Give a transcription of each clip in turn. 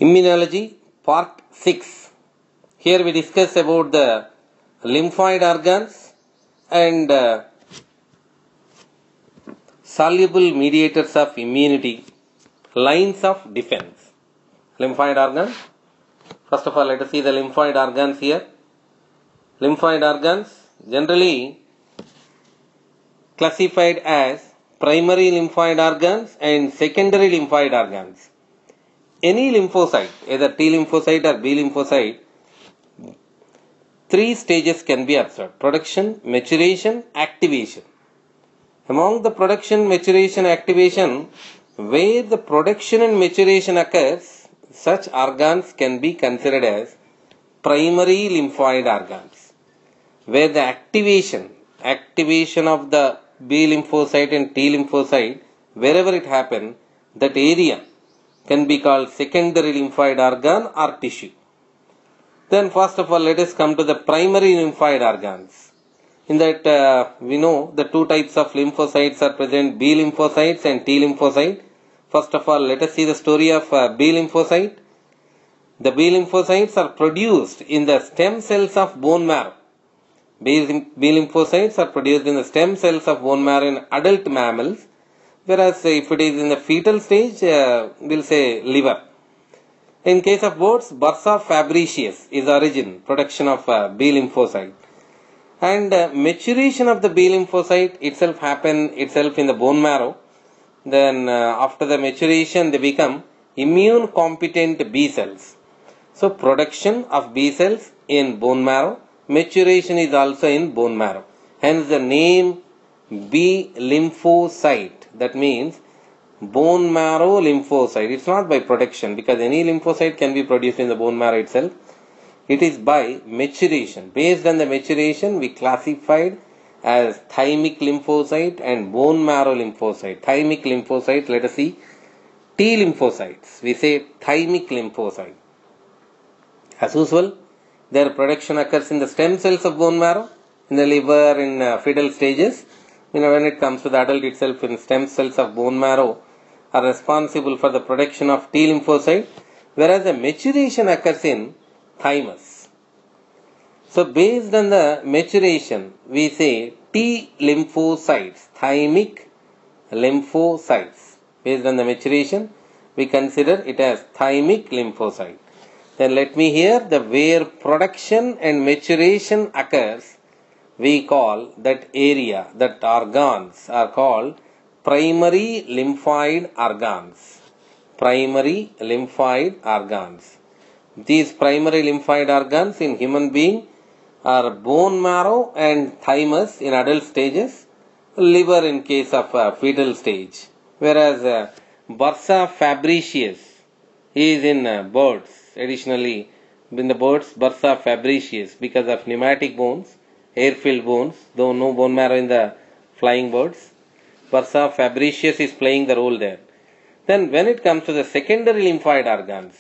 Immunology Part 6. Here we discuss about the lymphoid organs and soluble mediators of immunity, lines of defense. Lymphoid organs. First of all, let us see the lymphoid organs here. Lymphoid organs generally classified as primary lymphoid organs and secondary lymphoid organs. Any lymphocyte, either T lymphocyte or B lymphocyte, three stages can be observed: production, maturation, activation. Among the production, maturation, activation, where the production and maturation occurs, such organs can be considered as primary lymphoid organs. Where the activation of the B lymphocyte and T lymphocyte, wherever it happens, that area can be called secondary lymphoid organ or tissue. Then first of all, let us come to the primary lymphoid organs. In that we know the two types of lymphocytes are present, B lymphocytes and T lymphocyte. First of all, let us see the story of B lymphocyte. The B lymphocytes are produced in the stem cells of bone marrow. B lymphocytes are produced in the stem cells of bone marrow in adult mammals, whereas if it is in the fetal stage, we'll say liver. In case of birds, bursa fabricius is origin, production of B lymphocyte. And maturation of the B lymphocyte itself happen in the bone marrow. Then after the maturation, they become immune competent B cells. So production of B cells in bone marrow, maturation is also in bone marrow. Hence the name B lymphocyte. That means bone marrow lymphocyte. It's not by production, because any lymphocyte can be produced in the bone marrow itself. It is by maturation. Based on the maturation, we classified as thymic lymphocyte and bone marrow lymphocyte. Thymic lymphocyte, let us see. T lymphocytes, we say thymic lymphocyte. As usual, their production occurs in the stem cells of bone marrow, in the liver, in fetal stages. When it comes to the adult itself, in stem cells of bone marrow are responsible for the production of T lymphocyte, whereas the maturation occurs in thymus. So based on the maturation, we say T lymphocytes, thymic lymphocytes. Based on the maturation, we consider it as thymic lymphocyte. Then let me hear the where production and maturation occurs, we call that area, that organs are called primary lymphoid organs. Primary lymphoid organs. These primary lymphoid organs in human being are bone marrow and thymus in adult stages, liver in case of fetal stage. Whereas bursa fabricius is in birds. Additionally, in the birds, bursa fabricius, because of pneumatic bones, air-filled bones, though no bone marrow in the flying birds. Bursa fabricius is playing the role there. Then when it comes to the secondary lymphoid organs,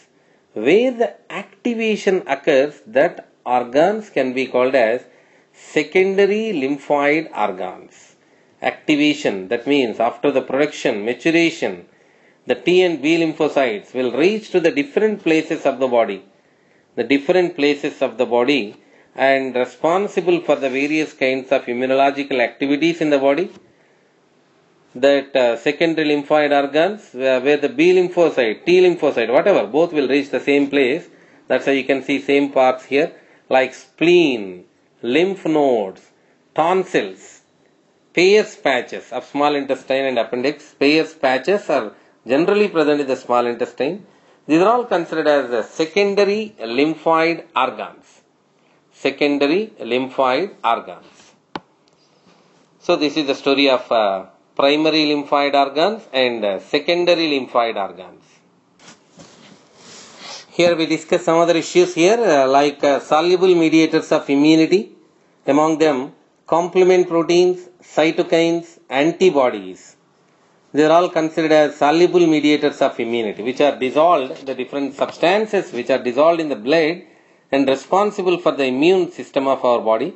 where the activation occurs, that organs can be called as secondary lymphoid organs. Activation, that means after the production, maturation, the T and B lymphocytes will reach to the different places of the body. The different places of the body and responsible for the various kinds of immunological activities in the body. That secondary lymphoid organs, where the B lymphocyte, T lymphocyte, whatever, both will reach the same place. That's why you can see same parts here, like spleen, lymph nodes, tonsils, Peyer's patches of small intestine and appendix. Peyer's patches are generally present in the small intestine. These are all considered as secondary lymphoid organs. Secondary lymphoid organs. So this is the story of primary lymphoid organs and secondary lymphoid organs. Here we discuss some other issues here like soluble mediators of immunity. Among them, complement proteins, cytokines, antibodies. They are all considered as soluble mediators of immunity, which are dissolved, the different substances which are dissolved in the blood and responsible for the immune system of our body.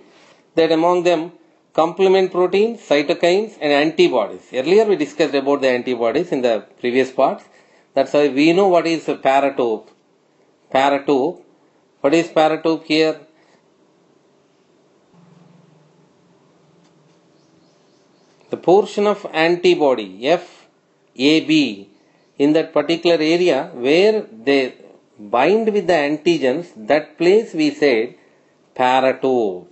That among them, complement proteins, cytokines and antibodies. Earlier we discussed about the antibodies in the previous parts. That's why we know what is a paratope. paratope. What is paratope here? The portion of antibody FAB in that particular area where they bind with the antigens, that place we said paratope.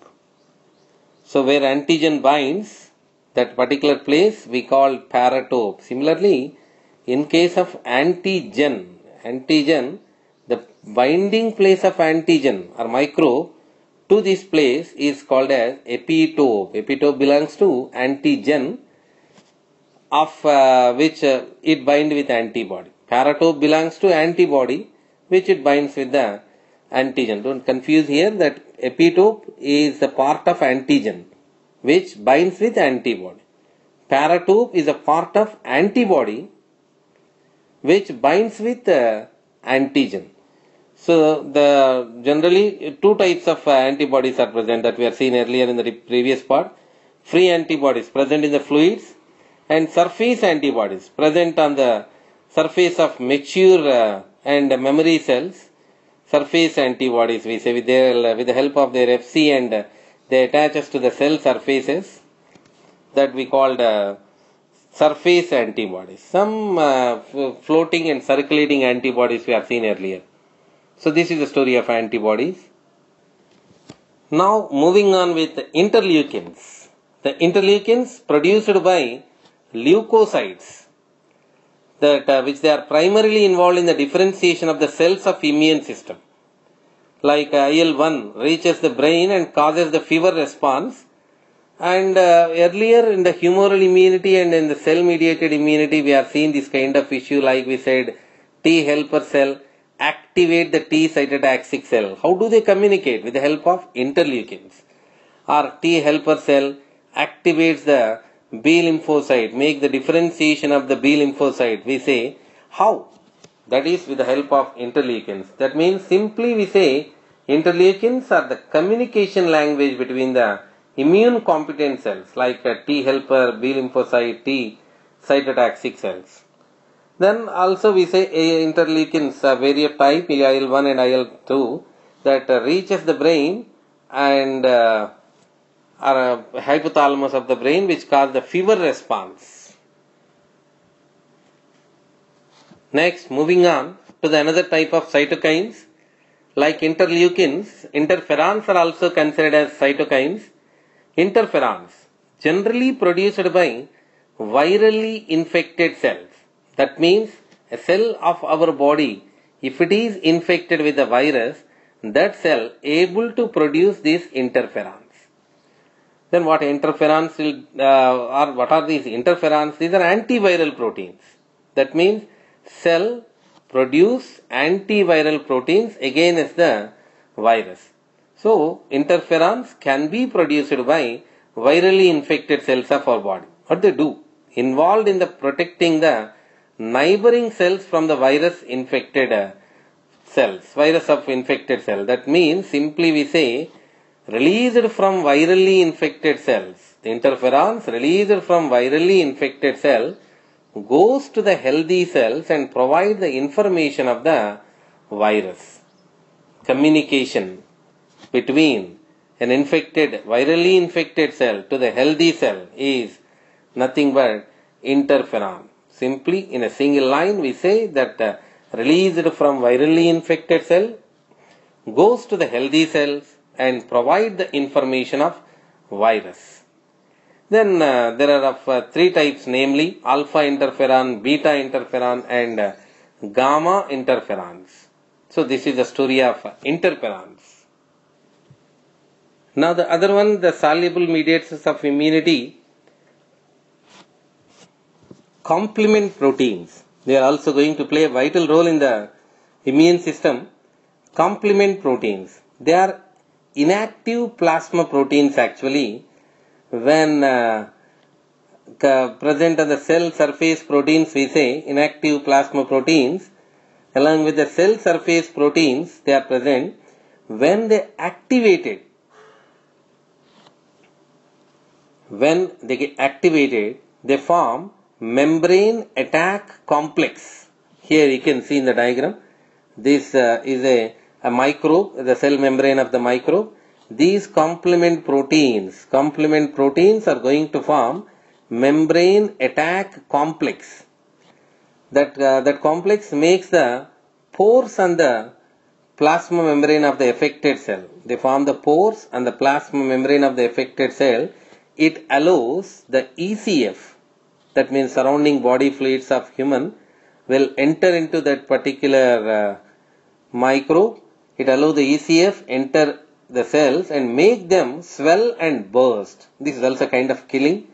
So where antigen binds, that particular place we call paratope. Similarly, in case of antigen, the binding place of antigen or microbe to this place is called as epitope. Epitope belongs to antigen of which it binds with antibody. Paratope belongs to antibody which it binds with the antigen. Don't confuse here that epitope is a part of antigen which binds with antibody. Paratope is a part of antibody which binds with antigen. So the generally two types of antibodies are present that we have seen earlier in the previous part. Free antibodies present in the fluids and surface antibodies present on the surface of mature and memory cells. Surface antibodies we say with the help of their Fc and they attach us to the cell surfaces that we called surface antibodies. Some floating and circulating antibodies we have seen earlier. So this is the story of antibodies. Now moving on with interleukins. The interleukins produced by leukocytes that which they are primarily involved in the differentiation of the cells of immune system. Like IL-1 reaches the brain and causes the fever response. And earlier in the humoral immunity and in the cell mediated immunity we have seen this kind of issue, like we said T helper cell activate the T cytotoxic cell. How do they communicate? With the help of interleukins. Or T helper cell activates the B lymphocyte, make the differentiation of the B lymphocyte. We say how? That is with the help of interleukins. That means simply we say interleukins are the communication language between the immune competent cells like T helper, B lymphocyte, T cytotoxic cells. Then also we say interleukins various type IL-1 and IL-2 that reaches the brain and are hypothalamus of the brain which cause the fever response. Next, moving on to the another type of cytokines like interleukins. Interferons are also considered as cytokines. Interferons generally produced by virally infected cells. That means a cell of our body, if it is infected with a virus, that cell able to produce these interferons. Then what interferons will, or what are these interferons? These are antiviral proteins. That means cell produce antiviral proteins against the virus. So interferons can be produced by virally infected cells of our body. What they do? Involved in the protecting the neighboring cells from the virus infected cells, virus of infected cell. That means simply we say released from virally infected cells. The interferons released from virally infected cell goes to the healthy cells and provide the information of the virus. Communication between an virally infected cell to the healthy cell is nothing but interferon. Simply in a single line we say that released from virally infected cell goes to the healthy cells and provide the information of virus. Then there are of three types, namely alpha interferon, beta interferon and gamma interferons. So this is the story of interferons. Now the other one, the soluble mediators of immunity, complement proteins. They are also going to play a vital role in the immune system. Complement proteins. They are inactive plasma proteins actually. When present on the cell surface proteins, we say inactive plasma proteins. Along with the cell surface proteins, they are present. When they activated, they form membrane attack complex. Here you can see in the diagram, This is a microbe, the cell membrane of the microbe. These complement proteins are going to form membrane attack complex. That complex makes the pores on the plasma membrane of the affected cell. They form the pores and the plasma membrane of the affected cell. It allows the ECF, that means surrounding body fluids of human, will enter into that particular microbe. It allows the ECF enter the cells and make them swell and burst. This is also a kind of killing.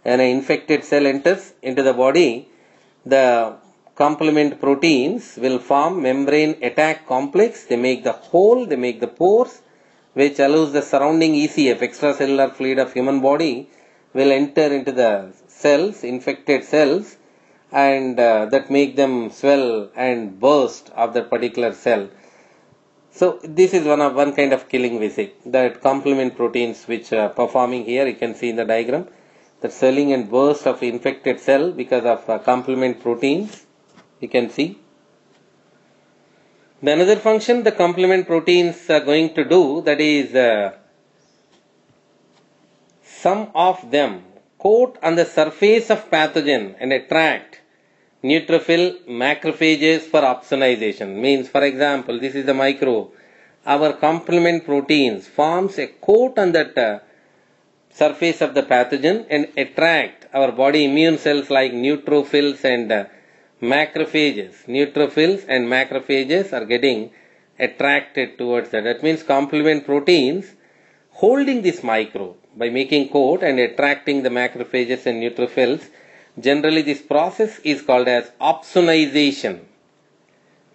When an infected cell enters into the body, the complement proteins will form membrane attack complex. They make the hole, they make the pores, which allows the surrounding ECF, extracellular fluid of human body, will enter into the cells, infected cells, and that make them swell and burst of that particular cell. So this is one kind of killing we see. That complement proteins which are performing here, you can see in the diagram, the swelling and burst of infected cell because of complement proteins, you can see. The another function the complement proteins are going to do, that is some of them coat on the surface of pathogen and attract neutrophil macrophages for opsonization. Means, for example, this is the microbe. Our complement proteins forms a coat on that surface of the pathogen and attract our body immune cells like neutrophils and macrophages. Neutrophils and macrophages are getting attracted towards that. That means complement proteins holding this microbe by making coat and attracting the macrophages and neutrophils. Generally, this process is called as opsonization,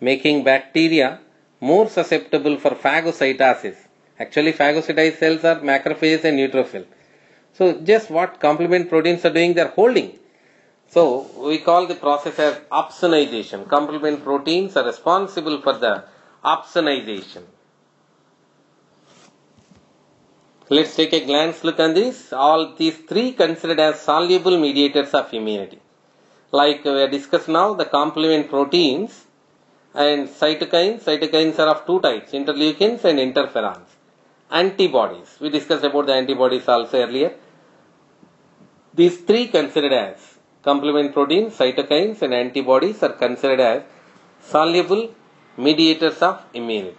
making bacteria more susceptible for phagocytosis. Actually, phagocytized cells are macrophages and neutrophil. So, just what complement proteins are doing, they are holding. So, we call the process as opsonization. Complement proteins are responsible for the opsonization. Let's take a glance look on this. All these three considered as soluble mediators of immunity. Like we have discussed now, the complement proteins and cytokines. Cytokines are of two types, interleukins and interferons. Antibodies. We discussed about the antibodies also earlier. These three considered as complement proteins, cytokines and antibodies are considered as soluble mediators of immunity.